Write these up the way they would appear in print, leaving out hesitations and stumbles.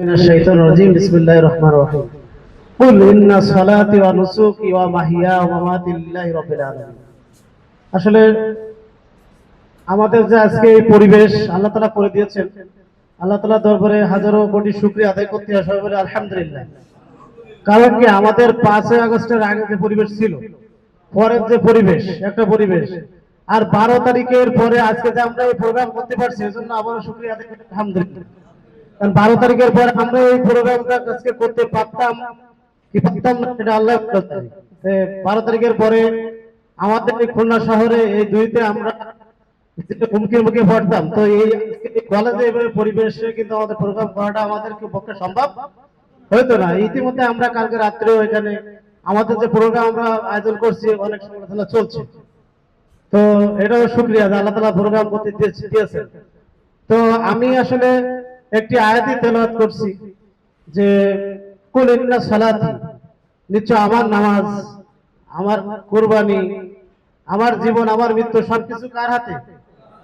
বিসমিল্লাহির রহমানির রহিম। কুল ইন্না সালাতি ওয়া নুসুকি ওয়া মাহইয়া ওয়া মামাতি লিল্লাহি রাব্বিল আলামিন। আসলে আমাদের যে আজকে এই পরিবেশ আল্লাহ তাআলা করে দিয়েছেন, আল্লাহ তাআলার দরবারে হাজারো কোটি শুকরিয়া আদায় করতে হয়, সবাই বলে আলহামদুলিল্লাহ। কারণ কি আমাদের 5ই আগস্টের আগে যে পরিবেশ ছিল, পরের যে পরিবেশ একটা পরিবেশ, আর 12 তারিখের পরে আজকে যে আমরা এই প্রোগ্রাম করতে পারছি এজন্য আবারও শুকরিয়া আদায় করতে আলহামদুলিল্লাহ। কারণ 12 তারিখের পরে আমরা এই প্রোগ্রামটা আজকে করতে পারতাম কি পারতাম না এটা আল্লাহ জানে। 12 তারিখের পরে আমাদের এই খুলনা শহরে এই দুইতে আমরা হুমকির মুখে পড়তাম, তো এই কলেজে এভাবে পরিবেশে কিন্তু আমাদের প্রোগ্রাম করাটা আমাদের পক্ষে সম্ভব হয়তো না। ইতিমধ্যে আমরা কালকে রাত্রেও এখানে আমাদের যে প্রোগ্রাম আমরা আয়োজন করছি অনেক সমালোচনা চলছে, তো এটাও শুকরিয়া যে আল্লাহ তাআলা প্রোগ্রাম করতে দিয়েছেন। তো আমি আসলে একটি আয়াতই তেলাওয়াত করছি যে কুল ইন্না সালাতি, নিশ্চয় আমার নামাজ, আমার কুরবানি, আমার জীবন, আমার মৃত্যু সবকিছু কার হাতে?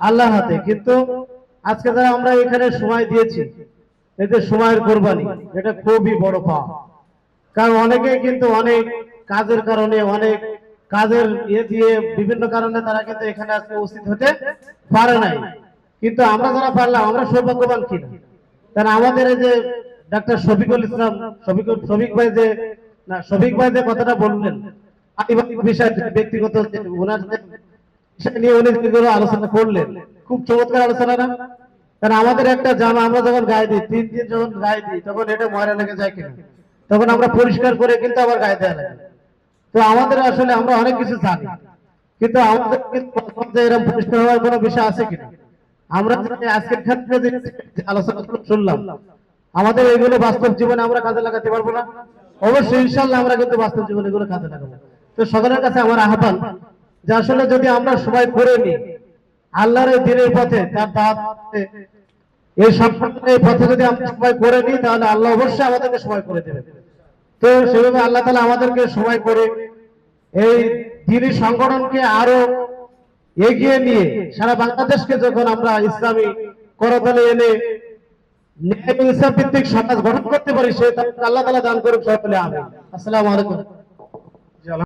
আল্লাহর হাতে। কিন্তু আজকে যারা আমরা এখানে সময় দিয়েছি, এই যে সময়ের কোরবানি, এটা খুবই বড় পাওয়া। কারণ অনেকে কিন্তু অনেক কাজের কারণে, অনেক কাজের দিয়ে বিভিন্ন কারণে তারা কিন্তু এখানে আজকে উপস্থিত হতে পারে নাই। কিন্তু আমরা যারা পারলাম আমরা সৌভাগ্যবান কিনা, কারণ আমাদের এই যে ডাক্তার শফিকুল ইসলাম, শফিক ভাই যে শফিক ভাই যে কথাটা বললেন পারিবারিক বিষয় ব্যক্তিগত ওনার বিষয় নিয়ে উনি যেগুলো আলোচনা করলেন, খুব চমৎকার আলোচনা না? কারণ আমাদের একটা জামা আমরা যখন গায়ে দিই, 3 দিন যখন গায়ে দিই তখন এটা ময়লা লেগে যায় কিনা, তখন আমরা পরিষ্কার করে কিন্তু আবার গায়ে দেওয়া লাগে। তো আমাদের আসলে আমরা অনেক কিছু জানি, কিন্তু আমাদের কিন্তু এরকম পরিষ্কার হওয়ার কোনো বিষয় আছে কিনা? আমরা আজকের ক্ষেত্রে যে আলোচনা শুনলাম, আমাদের এগুলো বাস্তব জীবনে আমরা কাজে লাগাতে পারবো না? অবশ্যই ইনশাআল্লাহ আমরা কিন্তু বাস্তব জীবনে এগুলো কাজে লাগাবো। তো সকলের কাছে আমার আহ্বান যে আসলে যদি আমরা সবাই করে নিই আল্লাহর এই দিনের পথে, তার দাওয়াত এই সম্পর্কের পথে যদি আমরা সবাই করে নিই তাহলে আল্লাহ অবশ্যই আমাদেরকে সবাই করে দেবে। তো সেভাবে আল্লাহ তাআলা আমাদেরকে সবাই করে এই দিনী সংগঠনকে আরো এগিয়ে নিয়ে সারা বাংলাদেশকে যখন আমরা ইসলামী করতলে এনে ন্যায় ইনসাফ ভিত্তিক সমাজ গঠন করতে পারি, সে আল্লাহ তাআলা দান করুক সকলে। আমিন। আসসালামু আলাইকুম।